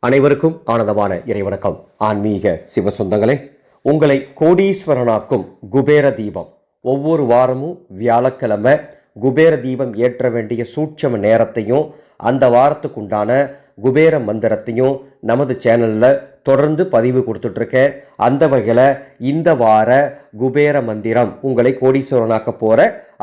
அனைவருக்கும் ஆனந்தமான இறைவணக்கம். ஆன்மீக சிவசொந்தங்களே, உங்களை கோடீஸ்வரனாக்கும் குபேர தீபம். ஒவ்வொரு வாரமும் வியாழக்கிழமை குபேர தீபம் ஏற்ற வேண்டிய சூட்சம நேரத்தையும் அந்த வாரத்துக்கு உண்டான குபேர மந்திரத்தையும் நமது சேனலில் தொடர்ந்து பதிவு கொடுத்துட்ருக்கேன். அந்த வகையில் இந்த வார குபேர மந்திரம் உங்களை கோடீஸ்வரனாக்க போகிற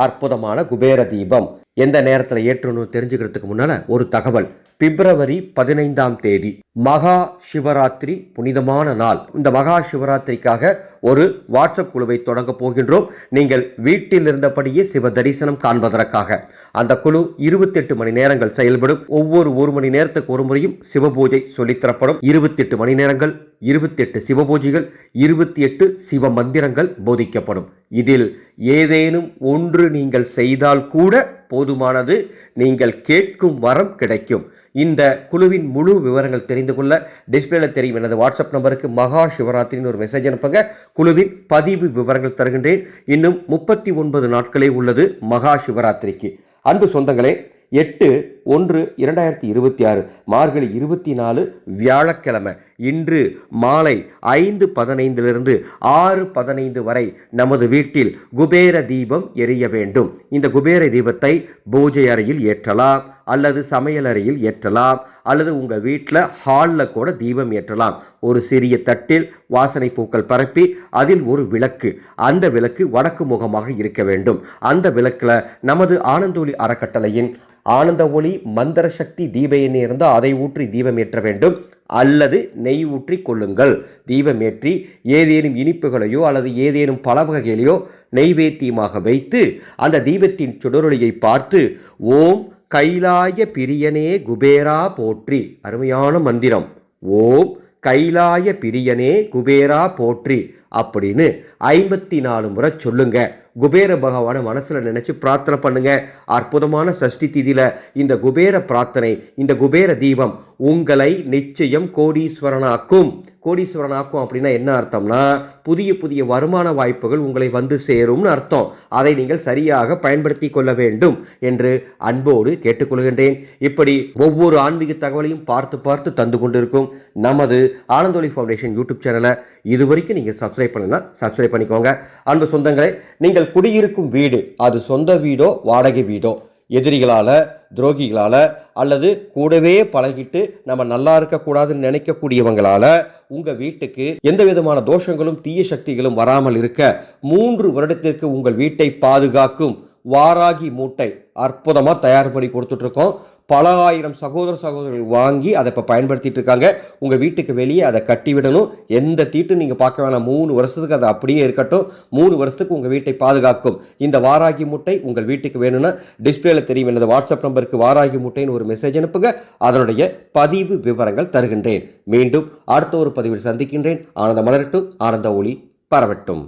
அற்புதமான குபேர தீபம் எந்த நேரத்தில் ஏற்றணும்னு தெரிஞ்சுக்கிறதுக்கு முன்னால் ஒரு தகவல். பிப்ரவரி 15ஆம் தேதி மகா சிவராத்திரி புனிதமான நாள். இந்த மகா சிவராத்திரிக்காக ஒரு வாட்ஸ்அப் குழுவை தொடங்க போகின்றோம். நீங்கள் வீட்டில் இருந்தபடியே சிவ தரிசனம் காண்பதற்காக அந்த குழு 28 மணி நேரங்கள் செயல்படும். ஒவ்வொரு 1 மணி நேரத்துக்கு ஒரு முறையும் சிவபூஜை சொல்லித்தரப்படும். 28 மணி நேரங்கள், 28 சிவபூஜைகள், 28 சிவ மந்திரங்கள் போதிக்கப்படும். இதில் ஏதேனும் ஒன்று நீங்கள் செய்தால் கூட போதுமானது. நீங்கள் கேட்கும் வரம் கிடைக்கும். இந்த குழுவின் முழு விவரங்கள் தெரிந்து கொள்ள டிஸ்பிளேல தெரியும் எனது வாட்ஸ்அப் நம்பருக்கு மகா சிவராத்திரின்னு ஒரு மெசேஜ் அனுப்புங்க. குழுவின் பதிவு விவரங்கள் தருகின்றேன். இன்னும் 39 நாட்களே உள்ளது மகா சிவராத்திரிக்கு. அன்பு சொந்தங்களே, 8/1/2026 மார்கழி 24 வியாழக்கிழமை இன்று மாலை 5:15 6:15 வரை நமது வீட்டில் குபேர தீபம் எரிய வேண்டும். இந்த குபேர தீபத்தை பூஜை அறையில் ஏற்றலாம், அல்லது சமையல் அறையில் ஏற்றலாம், அல்லது உங்கள் வீட்டில் ஹாலில் கூட தீபம் ஏற்றலாம். ஒரு சிறிய தட்டில் வாசனை பூக்கள் பரப்பி அதில் ஒரு விளக்கு, அந்த விளக்கு வடக்கு முகமாக இருக்க வேண்டும். அந்த விளக்கில் நமது ஆனந்தொலி அறக்கட்டளையின் ஆனந்த ஒளி மந்திர சக்தி தீப எண்ணெய் இருந்தால் அதை ஊற்றி தீபம் ஏற்ற வேண்டும், அல்லது நெய் ஊற்றி கொள்ளுங்கள். தீபம் ஏற்றி ஏதேனும் இனிப்புகளையோ அல்லது ஏதேனும் பல வகைகளையோ நெய்வேத்தியமாக வைத்து அந்த தீபத்தின் சுடரொளியை பார்த்து ஓம் கைலாய பிரியனே குபேரா போற்றி, அருமையான மந்திரம், ஓம் கைலாய பிரியனே குபேரா போற்றி அப்படின்னு 54 முறை சொல்லுங்க. குபேர பகவானை மனசில் நினைச்சு பிரார்த்தனை பண்ணுங்க. அற்புதமான சஷ்டி திதியில இந்த குபேர பிரார்த்தனை, இந்த குபேர தீபம் உங்களை நிச்சயம் கோடீஸ்வரனாக்கும். கோடீஸ்வரனாக்கும் அப்படின்னா என்ன அர்த்தம்னா, புதிய புதிய வருமான வாய்ப்புகள் உங்களை வந்து சேரும்னு அர்த்தம். அதை நீங்கள் சரியாக பயன்படுத்தி கொள்ள வேண்டும் என்று அன்போடு கேட்டுக்கொள்கின்றேன். இப்படி ஒவ்வொரு ஆன்மீக தகவலையும் பார்த்து பார்த்து தந்து கொண்டிருக்கும் நமது ஆனந்தொலி ஃபவுண்டேஷன் யூடியூப் சேனலை இதுவரைக்கும் நீங்கள் சப்ஸ்கிரைப் பண்ணலன்னா சப்ஸ்கிரைப் பண்ணிக்கோங்க. அன்பு சொந்தங்களை, நீங்கள் குடியிருக்கும் வீடு அது சொந்த வீடோ வாடகை வீடோ, எதிரிகளால் துரோகிகளால் அல்லது கூடவே பழகிட்டு நம்ம நல்லா இருக்கக்கூடாதுன்னு நினைக்கக்கூடியவங்களால் உங்கள் வீட்டுக்கு எந்த விதமான தோஷங்களும் தீய சக்திகளும் வராமல் இருக்க 3 வருடத்திற்கு உங்கள் வீட்டை பாதுகாக்கும் வாராகி மூட்டை அற்புதமாக தயார் பண்ணி கொடுத்துட்ருக்கோம். பல ஆயிரம் சகோதரர்கள் வாங்கி அதை இப்போ பயன்படுத்திட்டு இருக்காங்க. உங்கள் வீட்டுக்கு வெளியே அதை கட்டிவிடணும். எந்த தீட்டும் நீங்கள் பார்க்க வேணாம். 3 வருஷத்துக்கு அது அப்படியே இருக்கட்டும். 3 வருஷத்துக்கு உங்கள் வீட்டை பாதுகாக்கும் இந்த வாராகி மூட்டை உங்கள் வீட்டுக்கு வேணும்னா டிஸ்பிளேல தெரியும் எனது வாட்ஸ்அப் நம்பருக்கு வாராகி மூட்டைன்னு ஒரு மெசேஜ் அனுப்புங்க. அதனுடைய பதிவு விவரங்கள் தருகின்றேன். மீண்டும் அடுத்த ஒரு பதிவில் சந்திக்கின்றேன். ஆனந்த மலரட்டும், ஆனந்த ஒளி பரவட்டும்.